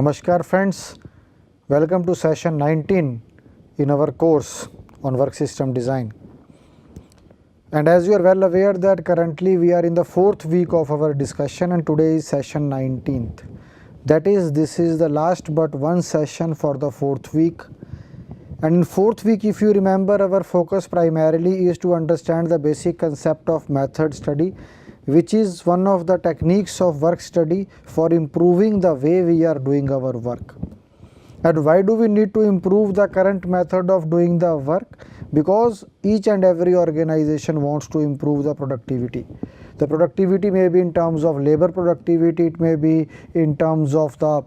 Namaskar friends, welcome to session 19 in our course on work system design. And as you are well aware that currently we are in the 4th week of our discussion and today is session 19th. That is, this is the last but one session for the 4th week. And in 4th week, if you remember, our focus primarily is to understand the basic concept of method study, which is one of the techniques of work study for improving the way we are doing our work. And why do we need to improve the current method of doing the work? Because each and every organization wants to improve the productivity. The productivity may be in terms of labor productivity, it may be in terms of the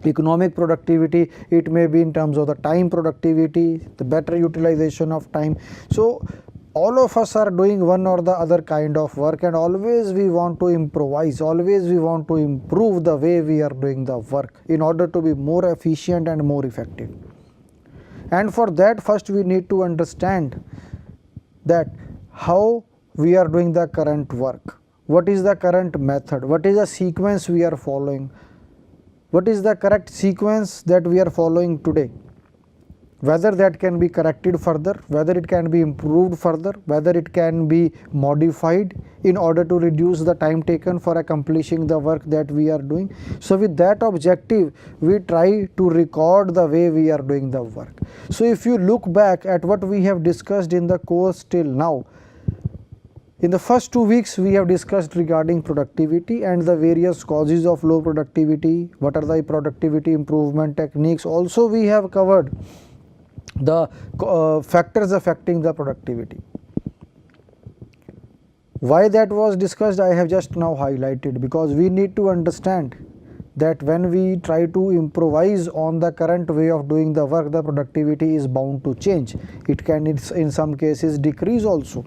economic productivity, it may be in terms of the time productivity, the better utilization of time. So all of us are doing one or the other kind of work, and always we want to improvise, always we want to improve the way we are doing the work in order to be more efficient and more effective. And for that, first we need to understand that how we are doing the current work, what is the current method, what is the sequence we are following, what is the correct sequence that we are following today, whether that can be corrected further, whether it can be improved further, whether it can be modified in order to reduce the time taken for accomplishing the work that we are doing. So with that objective, we try to record the way we are doing the work. So if you look back at what we have discussed in the course till now, in the first 2 weeks, we have discussed regarding productivity and the various causes of low productivity, what are the productivity improvement techniques. Also, we have covered the factors affecting the productivity. Why that was discussed, I have just now highlighted, because we need to understand that when we try to improvise on the current way of doing the work, the productivity is bound to change. It can in some cases decrease also.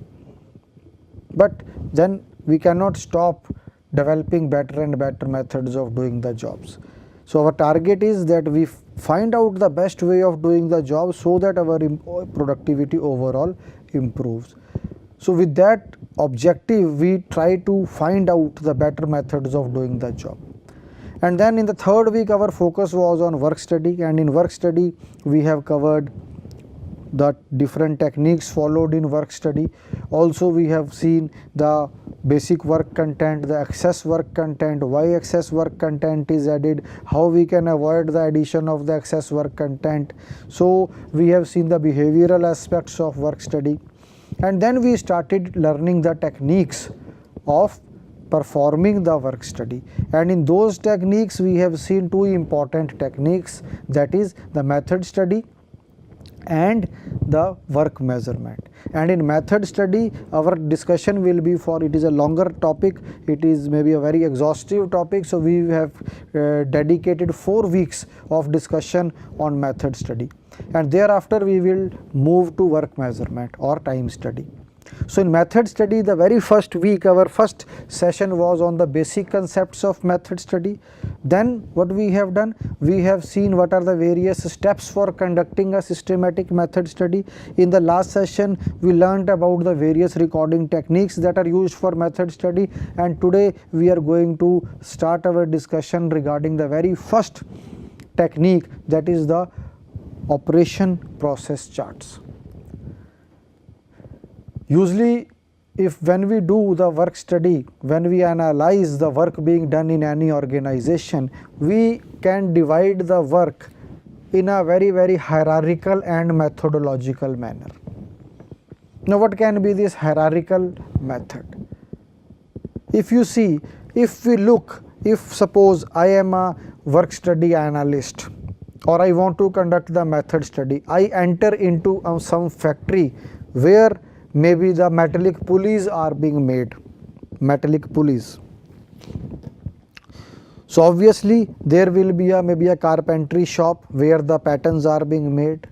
But then we cannot stop developing better and better methods of doing the jobs. So our target is that we find out the best way of doing the job so that our productivity overall improves. So with that objective, we try to find out the better methods of doing the job. And then in the 3rd week, our focus was on work study, and in work study we have covered the different techniques followed in work study. Also we have seen the basic work content, the excess work content, why excess work content is added, how we can avoid the addition of the excess work content. So we have seen the behavioral aspects of work study, and then we started learning the techniques of performing the work study. And in those techniques we have seen 2 important techniques, that is the method study and the work measurement. And in method study, our discussion will be it is a longer topic, it is maybe a very exhaustive topic, so we have dedicated 4 weeks of discussion on method study, and thereafter we will move to work measurement or time study. So in method study, the very first week, our first session was on the basic concepts of method study. Then what we have done, we have seen what are the various steps for conducting a systematic method study. In the last session, we learned about the various recording techniques that are used for method study, and today we are going to start our discussion regarding the very first technique, that is the operation process charts. Usually, when we do the work study, when we analyze the work being done in any organization, we can divide the work in a very hierarchical and methodological manner. Now what can be this hierarchical method? If you see, if suppose I am a work study analyst or I want to conduct the method study, I enter into some factory where maybe the metallic pulleys are being made, metallic pulleys. So obviously there will be maybe a carpentry shop where the patterns are being made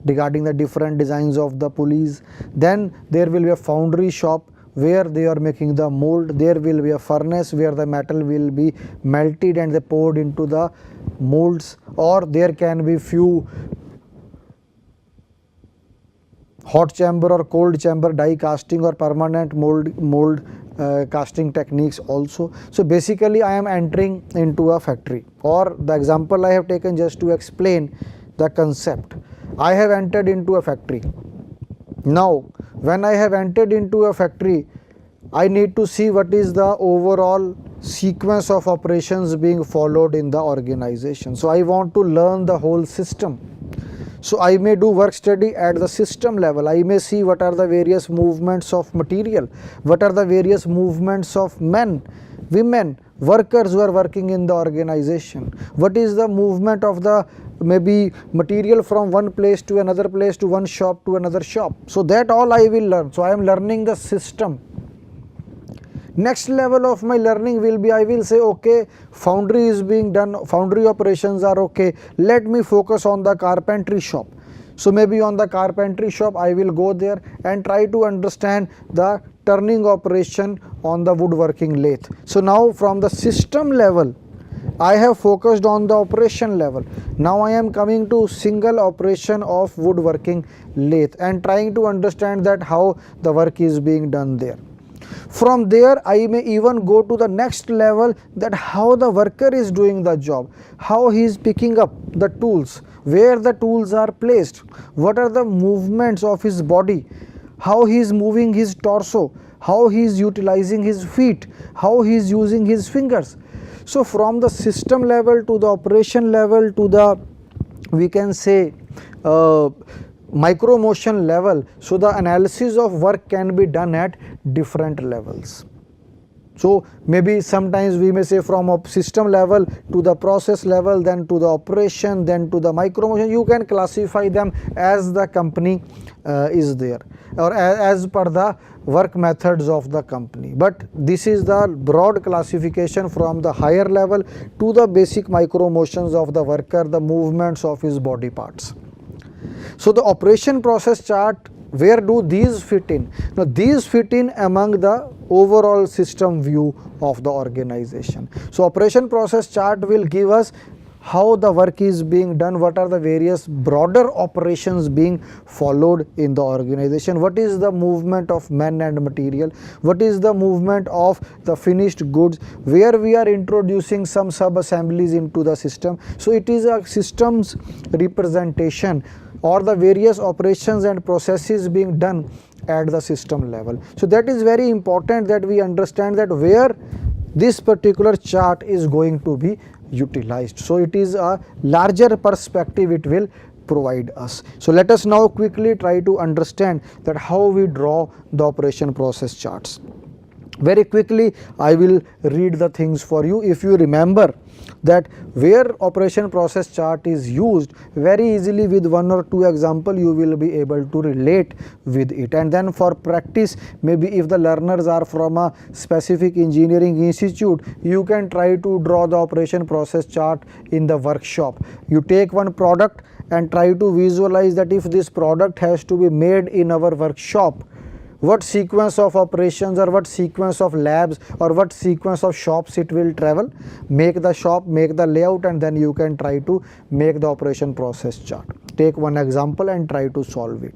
regarding the different designs of the pulleys. Then there will be a foundry shop where they are making the mold. There will be a furnace where the metal will be melted and they poured into the molds, or there can be few hot chamber or cold chamber die casting or permanent mold casting techniques also. So basically I am entering into a factory, or the example I have taken just to explain the concept. I have entered into a factory. Now when I have entered into a factory, I need to see what is the overall sequence of operations being followed in the organization. So I want to learn the whole system. So I may do work study at the system level. I may see what are the various movements of material, what are the various movements of men, women, workers who are working in the organization, what is the movement of the maybe material from one place to another place, to one shop to another shop. So that all I will learn. So I am learning the system. Next level of my learning will be, I will say, okay, foundry is being done, foundry operations are okay, let me focus on the carpentry shop. So maybe on the carpentry shop I will go there and try to understand the turning operation on the woodworking lathe. So now from the system level I have focused on the operation level. Now I am coming to single operation of woodworking lathe and trying to understand that how the work is being done there. From there I may even go to the next level, that how the worker is doing the job, how he is picking up the tools, where the tools are placed, what are the movements of his body, how he is moving his torso, how he is utilizing his feet, how he is using his fingers. So from the system level to the operation level to the, we can say, micro motion level. So the analysis of work can be done at different levels. So maybe sometimes we may say from a system level to the process level, then to the operation, then to the micro motion. You can classify them as the company is there, or as per the work methods of the company. But this is the broad classification from the higher level to the basic micro motions of the worker, the movements of his body parts. So the operation process chart, where do these fit in? Now these fit in among the overall system view of the organization. So operation process chart will give us how the work is being done, what are the various broader operations being followed in the organization, what is the movement of men and material, what is the movement of the finished goods, where we are introducing some sub assemblies into the system. So it is a systems representation, or the various operations and processes being done at the system level. So that is very important, that we understand that where this particular chart is going to be utilized. So it is a larger perspective it will provide us. So let us now quickly try to understand that how we draw the operation process charts. Very quickly I will read the things for you. If you remember that where operation process chart is used, very easily with one or two example you will be able to relate with it. And then for practice, maybe if the learners are from a specific engineering institute, you can try to draw the operation process chart in the workshop. You take one product and try to visualize that if this product has to be made in our workshop, what sequence of operations or what sequence of labs or what sequence of shops it will travel. Make the shop, make the layout, and then you can try to make the operation process chart. Take one example and try to solve it.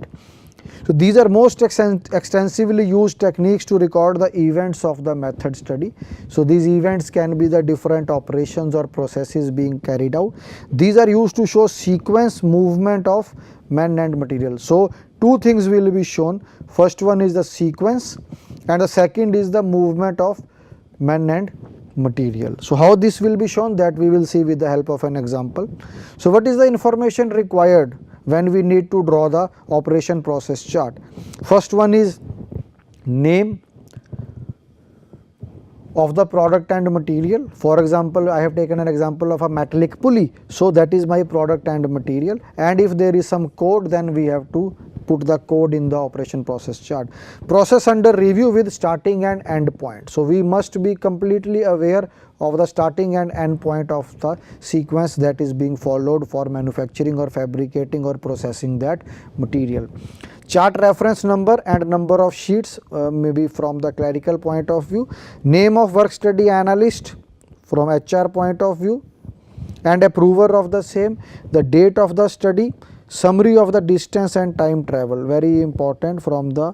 So these are most extensively used techniques to record the events of the method study. So these events can be the different operations or processes being carried out. These are used to show sequence movement of men and material. So two things will be shown. First one is the sequence, and the second is the movement of men and material. So how this will be shown, that we will see with the help of an example. So what is the information required when we need to draw the operation process chart? First one is name of the product and material. For example, I have taken an example of a metallic pulley. So that is my product and material, and if there is some code, then we have to put the code in the operation process chart. Process under review with starting and end point. So we must be completely aware of the starting and end point of the sequence that is being followed for manufacturing or fabricating or processing that material. Chart reference number and number of sheets, maybe from the clerical point of view. Name of work study analyst from HR point of view and approver of the same. The date of the study. Summary of the distance and time travel, very important from the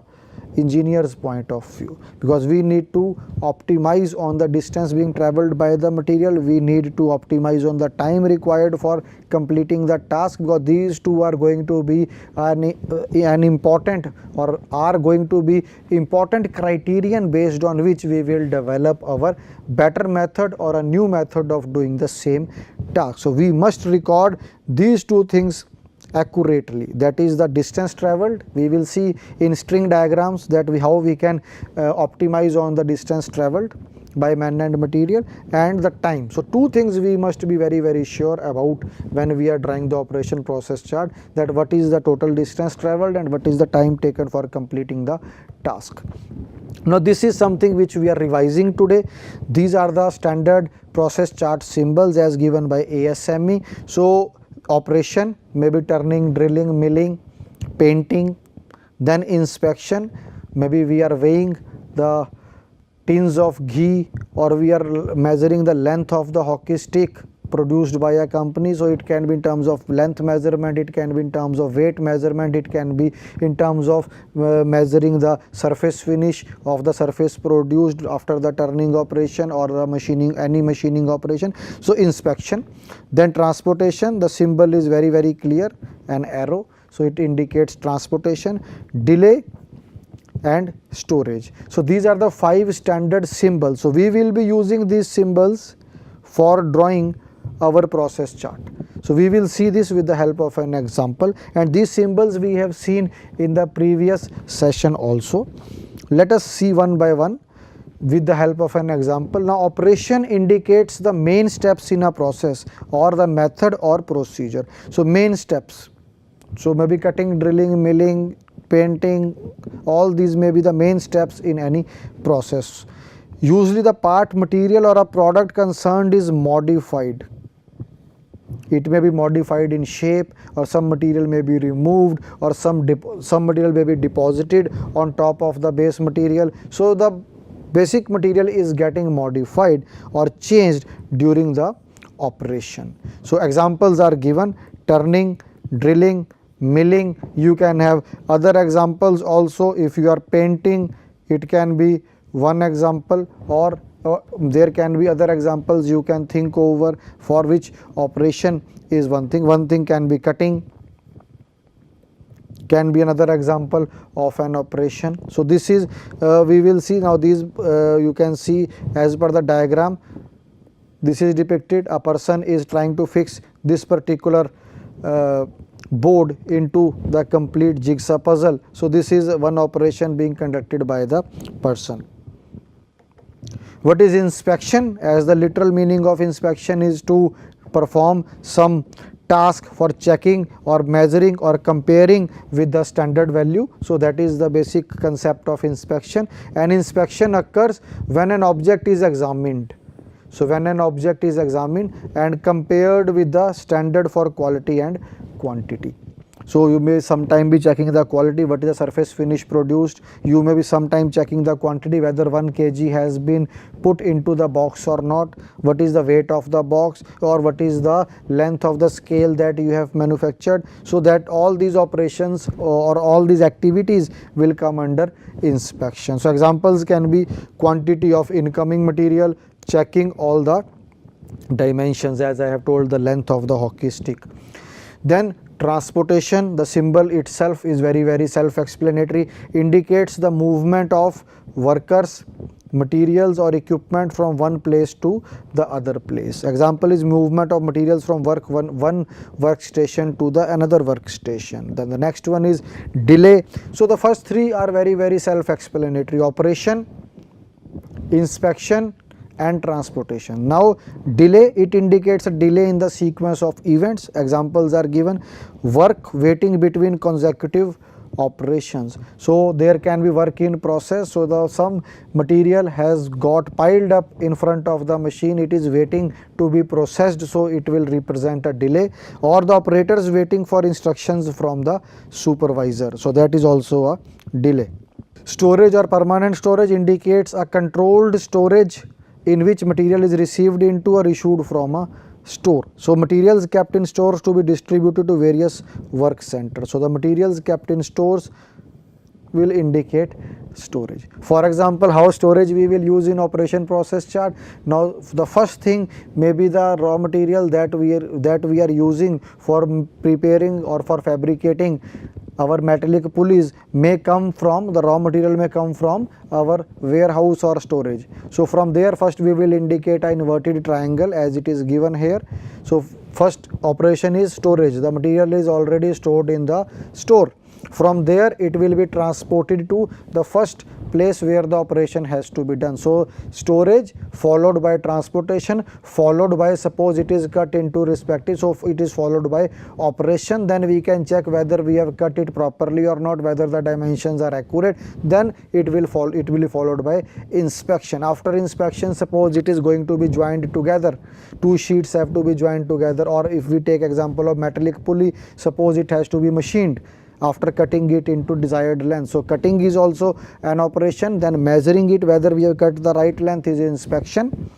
engineer's point of view, because we need to optimize on the distance being traveled by the material, we need to optimize on the time required for completing the task, because these two are going to be an important, or are going to be important criterion based on which we will develop our better method or a new method of doing the same task. So we must record these two things accurately, that is the distance traveled. We will see in string diagrams that how we can optimize on the distance traveled by man and material, and the time. So two things we must be very sure about when we are drawing the operation process chart, that what is the total distance traveled and what is the time taken for completing the task. Now this is something which we are revising today. These are the standard process chart symbols as given by ASME. So operation, maybe turning, drilling, milling, painting, then inspection, maybe we are weighing the tins of ghee, or we are measuring the length of the hockey stick produced by a company. So it can be in terms of length measurement, it can be in terms of weight measurement, it can be in terms of measuring the surface finish of the surface produced after the turning operation or the machining, any machining operation. So inspection. Then transportation, the symbol is very clear, an arrow, so it indicates transportation. Delay and storage. So these are the 5 standard symbols. So we will be using these symbols for drawing our process chart. So we will see this with the help of an example, and these symbols we have seen in the previous session also. Let us see one by one with the help of an example. Now operation indicates the main steps in a process or the method or procedure. So main steps, so maybe cutting, drilling, milling, painting, all these may be the main steps in any process. Usually the part, material or a product concerned is modified. It may be modified in shape, or some material may be removed, or some material may be deposited on top of the base material. So the basic material is getting modified or changed during the operation. So examples are given: turning, drilling, milling. You can have other examples also. If you are painting, it can be one example, or there can be other examples you can think over for which operation is one thing. One thing can be cutting, can be another example of an operation. So this is we will see now. These you can see as per the diagram, this is depicted. A person is trying to fix this particular board into the complete jigsaw puzzle. So this is one operation being conducted by the person. What is inspection? As the literal meaning of inspection is to perform some task for checking or measuring or comparing with the standard value. So that is the basic concept of inspection. And inspection occurs when an object is examined. So when an object is examined and compared with the standard for quality and quantity. So you may sometime be checking the quality, what is the surface finish produced. You may be sometime checking the quantity, whether 1 kg has been put into the box or not, what is the weight of the box, or what is the length of the scale that you have manufactured. So that all these operations or all these activities will come under inspection. So examples can be quantity of incoming material, checking all the dimensions, as I have told, the length of the hockey stick. Then transportation, the symbol itself is very self-explanatory, indicates the movement of workers, materials or equipment from one place to the other place. Example is movement of materials from one workstation to the another workstation. Then the next one is delay. So the first 3 are very self-explanatory: operation, inspection and transportation. Now delay, it indicates a delay in the sequence of events. Examples are given: work waiting between consecutive operations. So there can be work in process. So the some material has got piled up in front of the machine, it is waiting to be processed, so it will represent a delay. Or the operators waiting for instructions from the supervisor, so that is also a delay. Storage or permanent storage indicates a controlled storage in which material is received into or issued from a store. So materials kept in stores to be distributed to various work centers. So the materials kept in stores will indicate storage. For example, how storage we will use in operation process chart. Now the first thing may be the raw material that we are using for preparing or for fabricating our metallic pulleys may come from, the raw material may come from our warehouse or storage. So from there first we will indicate an inverted triangle as it is given here. So first operation is storage, the material is already stored in the store. From there it will be transported to the first place where the operation has to be done. So storage followed by transportation followed by, suppose it is cut into respective, so it is followed by operation. Then we can check whether we have cut it properly or not, whether the dimensions are accurate. Then it will be followed by inspection. After inspection, suppose it is going to be joined together, two sheets have to be joined together, or if we take example of metallic pulley, suppose it has to be machined after cutting it into desired length. So cutting is also an operation, then measuring it whether we have cut the right length is inspection,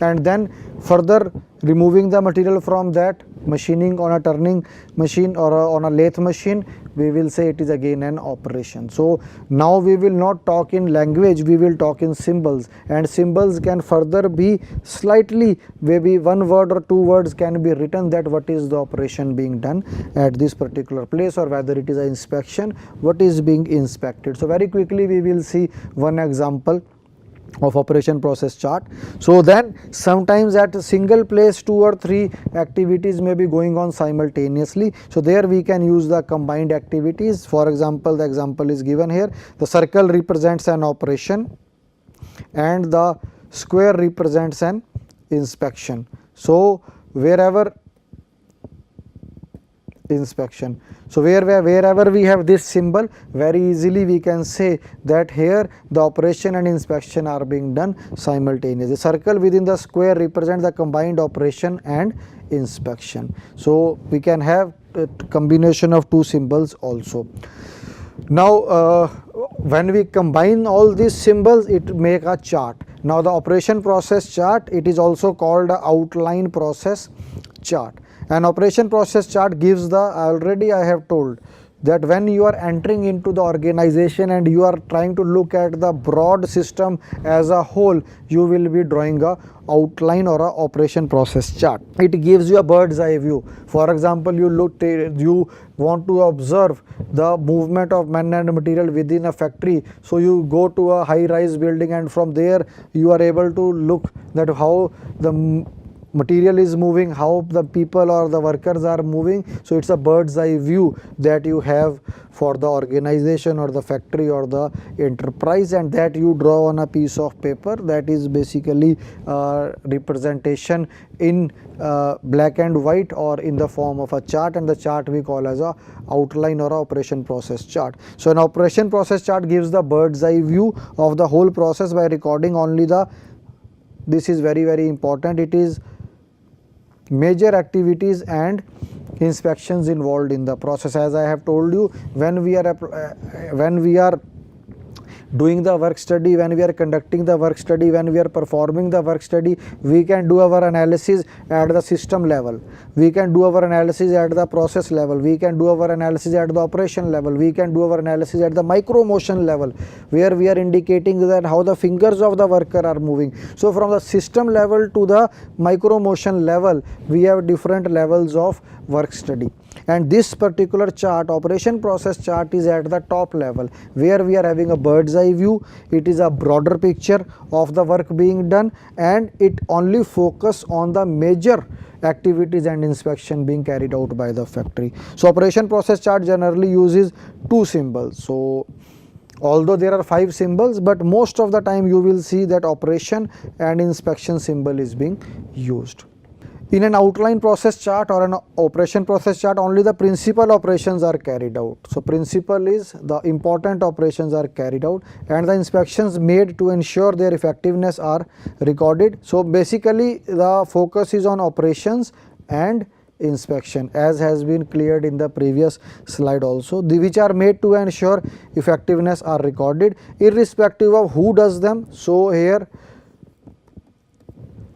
and then further removing the material from that, machining on a turning machine or on a lathe machine, we will say it is again an operation. So now we will not talk in language, we will talk in symbols, and symbols can further be slightly, maybe one word or two words can be written that what is the operation being done at this particular place, or whether it is an inspection, what is being inspected. So very quickly we will see one example of operation process chart. So then sometimes at a single place 2 or 3 activities may be going on simultaneously. So there we can use the combined activities. For example, the example is given here. The circle represents an operation and the square represents an inspection. So wherever inspection. So wherever we have this symbol, very easily we can say that here the operation and inspection are being done simultaneously. The circle within the square represents the combined operation and inspection. So we can have a combination of two symbols also. Now when we combine all these symbols, it make a chart. Now the operation process chart, it is also called a outline process chart. An operation process chart gives the, already I have told that when you are entering into the organization and you are trying to look at the broad system as a whole, you will be drawing a outline or a operation process chart. It gives you a bird's eye view. For example, you want to observe the movement of men and material within a factory. So you go to a high rise building and from there you are able to look that how the material is moving, how the people or the workers are moving. So it's a bird's eye view that you have for the organization or the factory or the enterprise, and that you draw on a piece of paper. That is basically representation in black and white or in the form of a chart, and the chart we call as a outline or a operation process chart. So an operation process chart gives the bird's eye view of the whole process by recording only the, this is very important, it is major activities and inspections involved in the process. As I have told you, when we are doing the work study, when we are conducting the work study, when we are performing the work study, we can do our analysis at the system level, we can do our analysis at the process level, we can do our analysis at the operation level, we can do our analysis at the micro motion level, where we are indicating that how the fingers of the worker are moving. So from the system level to the micro motion level, we have different levels of work study. And this particular chart, operation process chart, is at the top level where we are having a bird's eye view. It is a broader picture of the work being done, and it only focus on the major activities and inspection being carried out by the factory. So operation process chart generally uses two symbols. So although there are 5 symbols, but most of the time you will see that operation and inspection symbol is being used. In an outline process chart or an operation process chart, only the principal operations are carried out. So principal is the important operations are carried out, and the inspections made to ensure their effectiveness are recorded. So basically the focus is on operations and inspection, as has been cleared in the previous slide also, which are made to ensure effectiveness are recorded irrespective of who does them. So here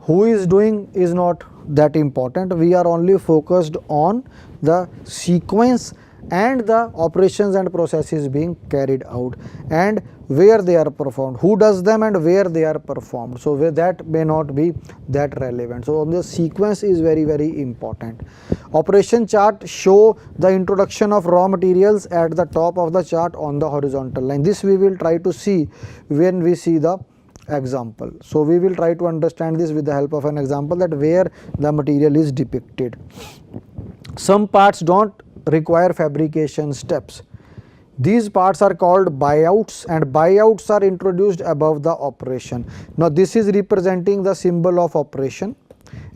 who is doing is not that important, we are only focused on the sequence and the operations and processes being carried out, and where they are performed, who does them and where they are performed. So that may not be that relevant. So the sequence is very, very important. Operation chart show the introduction of raw materials at the top of the chart on the horizontal line. This we will try to see when we see the example. So we will try to understand this with the help of an example, that where the material is depicted. Some parts don't require fabrication steps. These parts are called buyouts, and buyouts are introduced above the operation. Now this is representing the symbol of operation,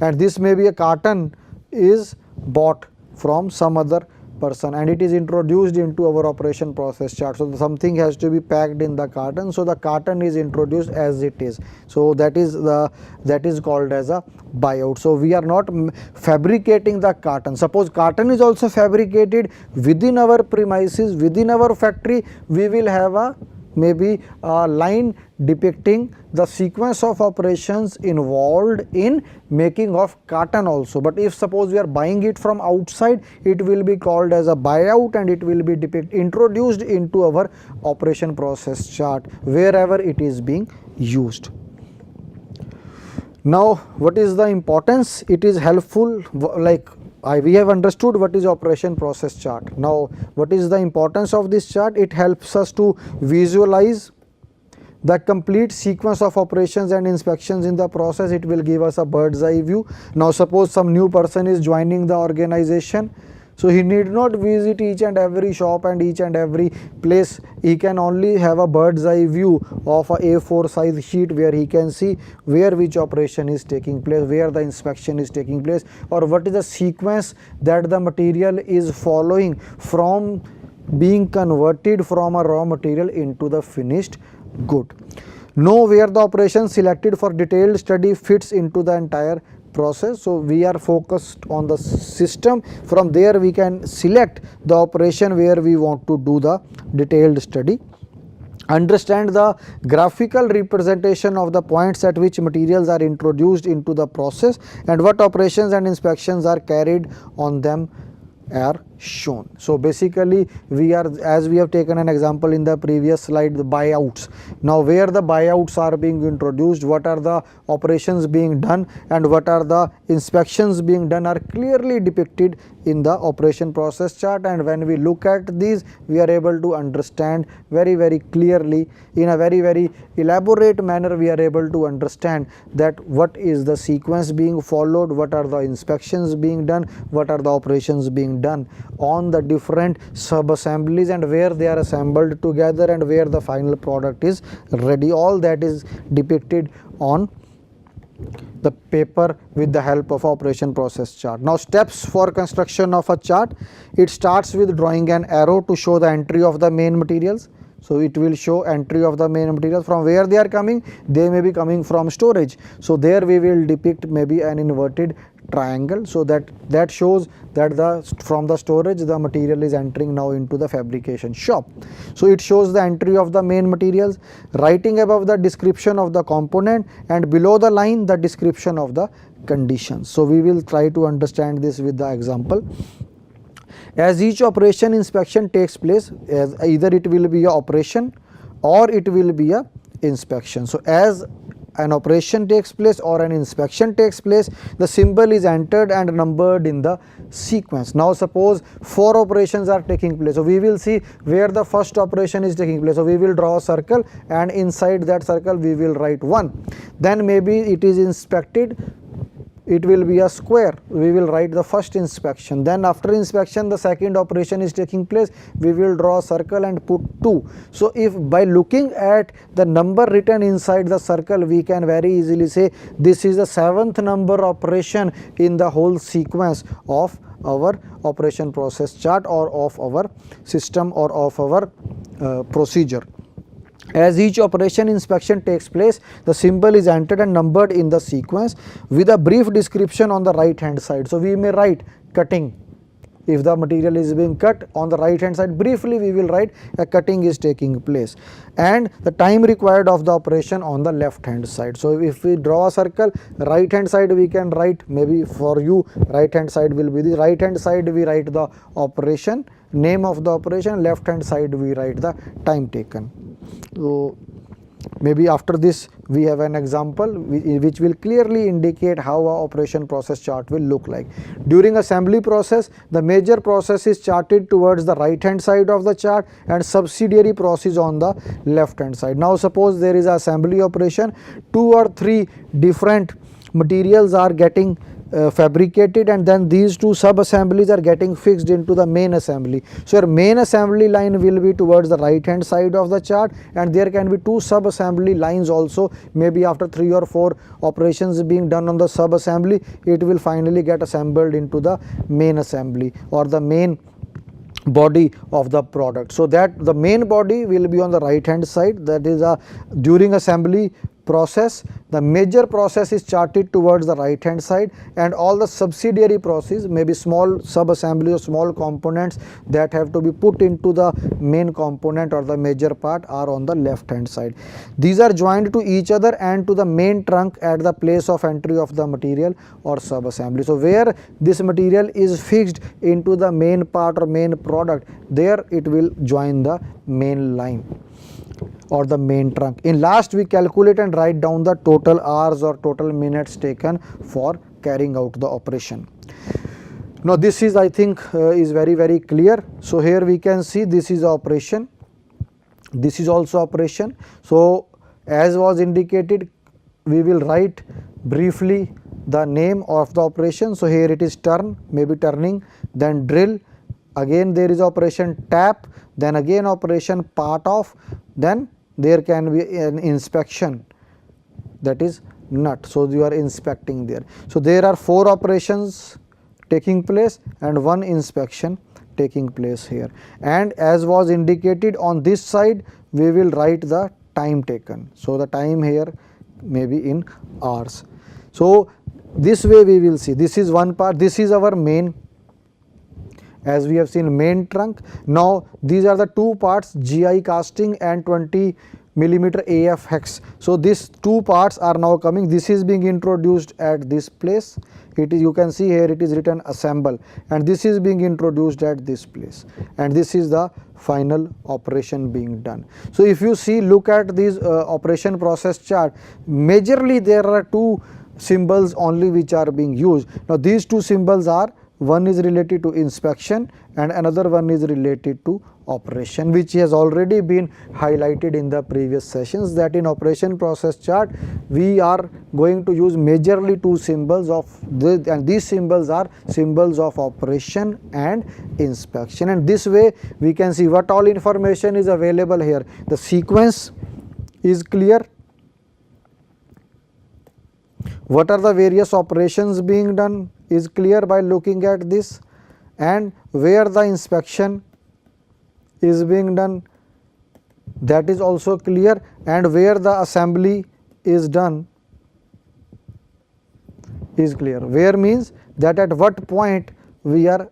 and this may be a carton is bought from some other person and it is introduced into our operation process chart. So something has to be packed in the carton, so the carton is introduced as it is. So that is called as a buyout. So we are not fabricating the carton. Suppose carton is also fabricated within our premises, within our factory, we will have a maybe a line depicting the sequence of operations involved in making of carton also. But if suppose we are buying it from outside, it will be called as a buyout and it will be introduced into our operation process chart wherever it is being used. Now what is the importance? It is helpful, like we have understood what is operation process chart. Now what is the importance of this chart? It helps us to visualize the complete sequence of operations and inspections in the process. It will give us a bird's eye view. Now suppose some new person is joining the organization, so he need not visit each and every shop and each and every place. He can only have a bird's eye view of a A4 size sheet where he can see where which operation is taking place, where the inspection is taking place, or what is the sequence that the material is following from being converted from a raw material into the finished good. Know where the operation selected for detailed study fits into the entire process. So we are focused on the system. From there we can select the operation where we want to do the detailed study. Understand the graphical representation of the points at which materials are introduced into the process and what operations and inspections are carried on them are shown. So basically we are, as we have taken an example in the previous slide, the buyouts. Now where the buyouts are being introduced, what are the operations being done and what are the inspections being done are clearly depicted in the operation process chart, and when we look at these we are able to understand very, very clearly, in a very, very elaborate manner we are able to understand that what is the sequence being followed, what are the inspections being done, what are the operations being done on the different sub assemblies and where they are assembled together and where the final product is ready. All that is depicted on the paper with the help of operation process chart. Now steps for construction of a chart. It starts with drawing an arrow to show the entry of the main materials. So it will show entry of the main materials, from where they are coming. They may be coming from storage, so there we will depict maybe an inverted triangle, so that shows that from the storage the material is entering now into the fabrication shop. So it shows the entry of the main materials, writing above the description of the component and below the line the description of the conditions. So we will try to understand this with the example. As each operation inspection takes place, as either it will be a operation or it will be a inspection. So as an operation takes place or an inspection takes place, the symbol is entered and numbered in the sequence. Now suppose 4 operations are taking place, so we will see where the first operation is taking place. So we will draw a circle and inside that circle we will write 1. Then maybe it is inspected, it will be a square, we will write the first inspection. Then after inspection the second operation is taking place, we will draw a circle and put 2. So if by looking at the number written inside the circle we can very easily say this is the 7th number operation in the whole sequence of our operation process chart or of our system or of our procedure. As each operation inspection takes place, the symbol is entered and numbered in the sequence with a brief description on the right hand side. So we may write cutting, if the material is being cut, on the right hand side briefly we will write a cutting is taking place, and the time required of the operation on the left hand side. So if we draw a circle, right hand side we can write, maybe for you right hand side will be the right hand side we write the operation, name of the operation, left hand side we write the time taken. So maybe after this we have an example which will clearly indicate how a operation process chart will look like. During assembly process, the major process is charted towards the right hand side of the chart and subsidiary process on the left hand side. Now suppose there is assembly operation, 2 or 3 different materials are getting fabricated, and then these 2 sub assemblies are getting fixed into the main assembly. So your main assembly line will be towards the right hand side of the chart, and there can be 2 sub assembly lines also. Maybe after 3 or 4 operations being done on the sub assembly, it will finally get assembled into the main assembly or the main body of the product. So that the main body will be on the right hand side, that is during assembly process the major process is charted towards the right hand side, and all the subsidiary process, maybe small sub assembly or small components that have to be put into the main component or the major part, are on the left hand side. These are joined to each other and to the main trunk at the place of entry of the material or sub assembly. So where this material is fixed into the main part or main product, there it will join the main line or the main trunk. In last we calculate and write down the total hours or total minutes taken for carrying out the operation. Now this is, I think is very clear. So here we can see this is operation, this is also operation. So as was indicated, we will write briefly the name of the operation. So here it is turn, maybe turning, then drill, again there is operation tap, then again operation part off, then there can be an inspection, that is nut. So you are inspecting there. So there are 4 operations taking place and 1 inspection taking place here, and as was indicated on this side we will write the time taken. So the time here may be in hours. So this way we will see, this is one part, this is our main, as we have seen, main trunk. Now these are the 2 parts, GI casting and 20 millimeter AF hex. So these 2 parts are now coming, this is being introduced at this place, it is, you can see here it is written assemble, and this is being introduced at this place, and this is the final operation being done. So if you see, look at this operation process chart, majorly there are 2 symbols only which are being used. Now these 2 symbols are, one is related to inspection and another one is related to operation, which has already been highlighted in the previous sessions, that in operation process chart we are going to use majorly 2 symbols of this, and these symbols are symbols of operation and inspection, and this way we can see what all information is available here. The sequence is clear, what are the various operations being done is clear by looking at this, and where the inspection is being done, that is also clear, and where the assembly is done is clear. Where means that at what point we are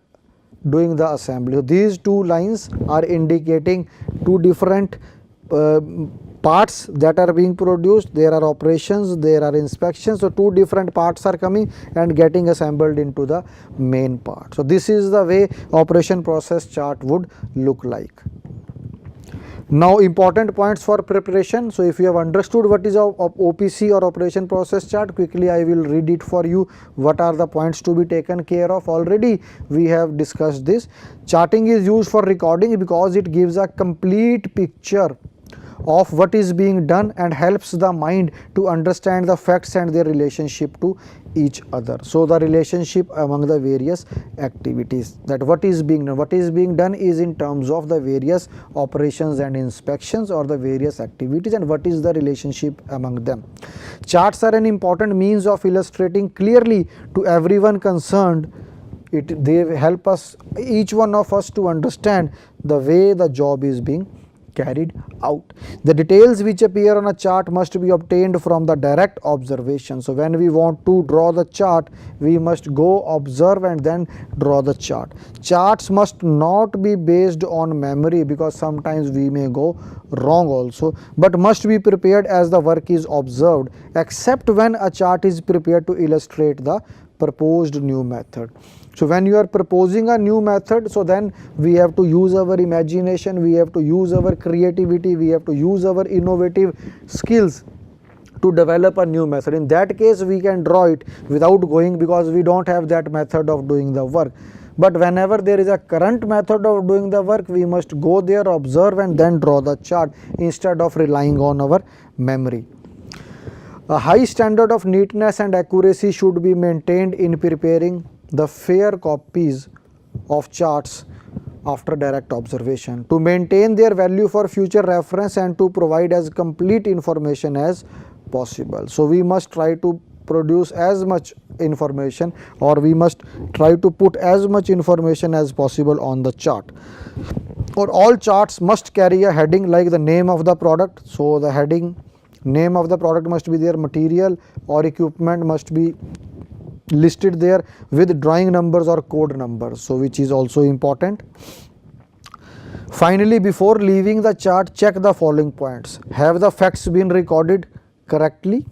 doing the assembly. So these 2 lines are indicating 2 different parts that are being produced. There are operations, there are inspections. So 2 different parts are coming and getting assembled into the main part. So this is the way operation process chart would look like. Now important points for preparation. So if you have understood what is OPC or operation process chart, quickly I will read it for you. What are the points to be taken care of? Already we have discussed this. Charting is used for recording because it gives a complete picture of what is being done and helps the mind to understand the facts and their relationship to each other. So the relationship among the various activities, that what is being done is in terms of the various operations and inspections or the various activities, and what is the relationship among them. Charts are an important means of illustrating clearly to everyone concerned. They help us, each one of us, to understand the way the job is being carried out. The details which appear on a chart must be obtained from the direct observation. So when we want to draw the chart, we must go observe and then draw the chart. Charts must not be based on memory, because sometimes we may go wrong also, but must be prepared as the work is observed, except when a chart is prepared to illustrate the proposed new method. So when you are proposing a new method, so then we have to use our imagination, we have to use our creativity, we have to use our innovative skills to develop a new method. In that case, we can draw it without going, because we don't have that method of doing the work. But whenever there is a current method of doing the work, we must go there, observe and then draw the chart, instead of relying on our memory. A high standard of neatness and accuracy should be maintained in preparing the fair copies of charts after direct observation, to maintain their value for future reference and to provide as complete information as possible. So we must try to produce as much information, or we must try to put as much information as possible on the chart. Or all charts must carry a heading like the name of the product. So the heading, name of the product must be there, material or equipment must be listed there with drawing numbers or code numbers, so which is also important. Finally, before leaving the chart, check the following points. Have the facts been recorded correctly?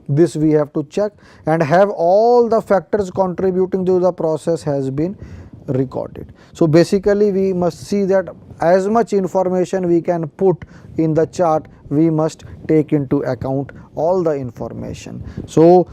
This we have to check. And have all the factors contributing to the process has been recorded. So basically we must see that as much information we can put in the chart, we must take into account all the information. So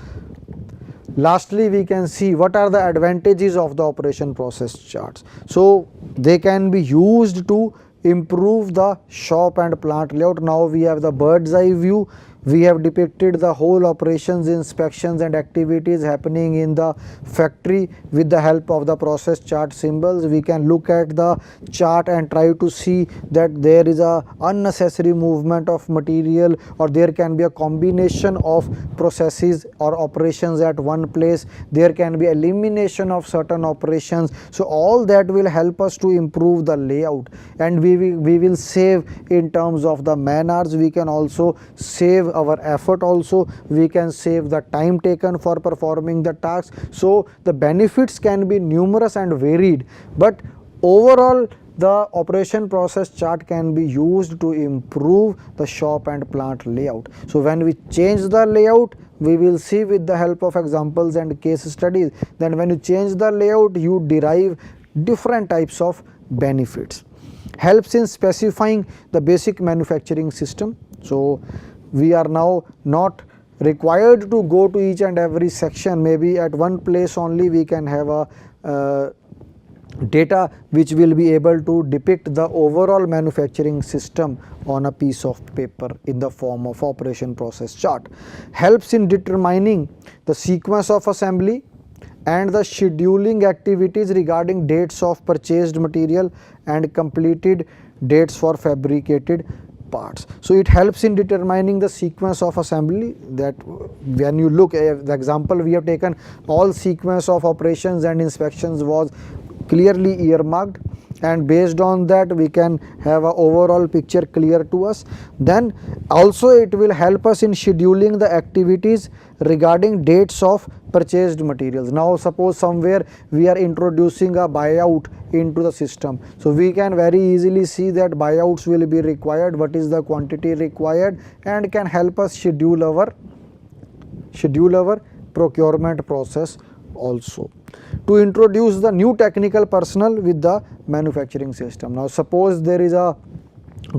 lastly, we can see what are the advantages of the operation process charts. So they can be used to improve the shop and plant layout. Now we have the bird's eye view. We have depicted the whole operations, inspections and activities happening in the factory with the help of the process chart symbols. We can look at the chart and try to see that there is a unnecessary movement of material, or there can be a combination of processes or operations at one place. There can be elimination of certain operations. So all that will help us to improve the layout, and we will save in terms of the man hours. We can also save our effort, also we can save the time taken for performing the task. So the benefits can be numerous and varied, but overall the operation process chart can be used to improve the shop and plant layout. So when we change the layout, we will see with the help of examples and case studies, then when you change the layout, you derive different types of benefits. Helps in specifying the basic manufacturing system. So we are now not required to go to each and every section. Maybe at one place only we can have a data which will be able to depict the overall manufacturing system on a piece of paper in the form of operation process chart. Helps in determining the sequence of assembly and the scheduling activities regarding dates of purchased material and completed dates for fabricated parts. So it helps in determining the sequence of assembly, that when you look at the example we have taken, all sequence of operations and inspections was clearly earmarked, and based on that we can have a overall picture clear to us. Then also it will help us in scheduling the activities regarding dates of purchased materials. Now suppose somewhere we are introducing a buyout into the system, so we can very easily see that buyouts will be required, what is the quantity required, and can help us schedule our procurement process also. To introduce the new technical personnel with the manufacturing system. Now suppose there is a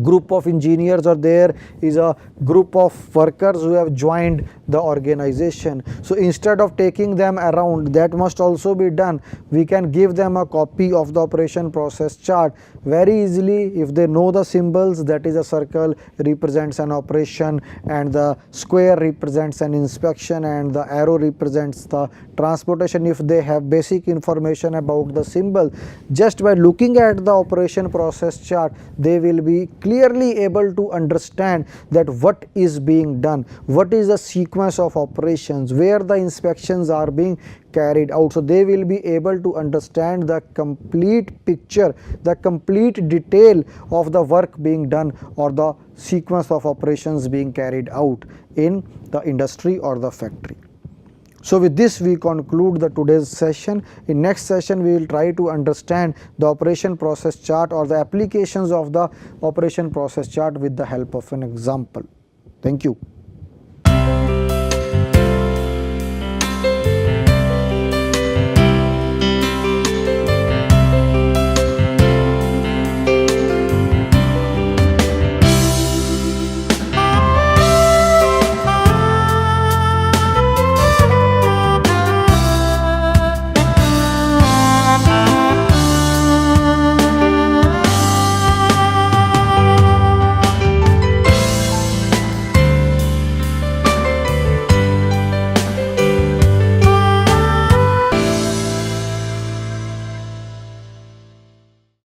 group of engineers, or there is a group of workers who have joined the organization. So instead of taking them around, that must also be done. We can give them a copy of the operation process chart very easily. If they know the symbols, that is a circle represents an operation, and the square represents an inspection, and the arrow represents the transportation. If they have basic information about the symbol, just by looking at the operation process chart, they will be clearly able to understand that what is being done, what is the sequence sequence of operations, where the inspections are being carried out. So they will be able to understand the complete picture, the complete detail of the work being done or the sequence of operations being carried out in the industry or the factory. So with this we conclude the today's session. In next session we will try to understand the operation process chart or the applications of the operation process chart with the help of an example. Thank you.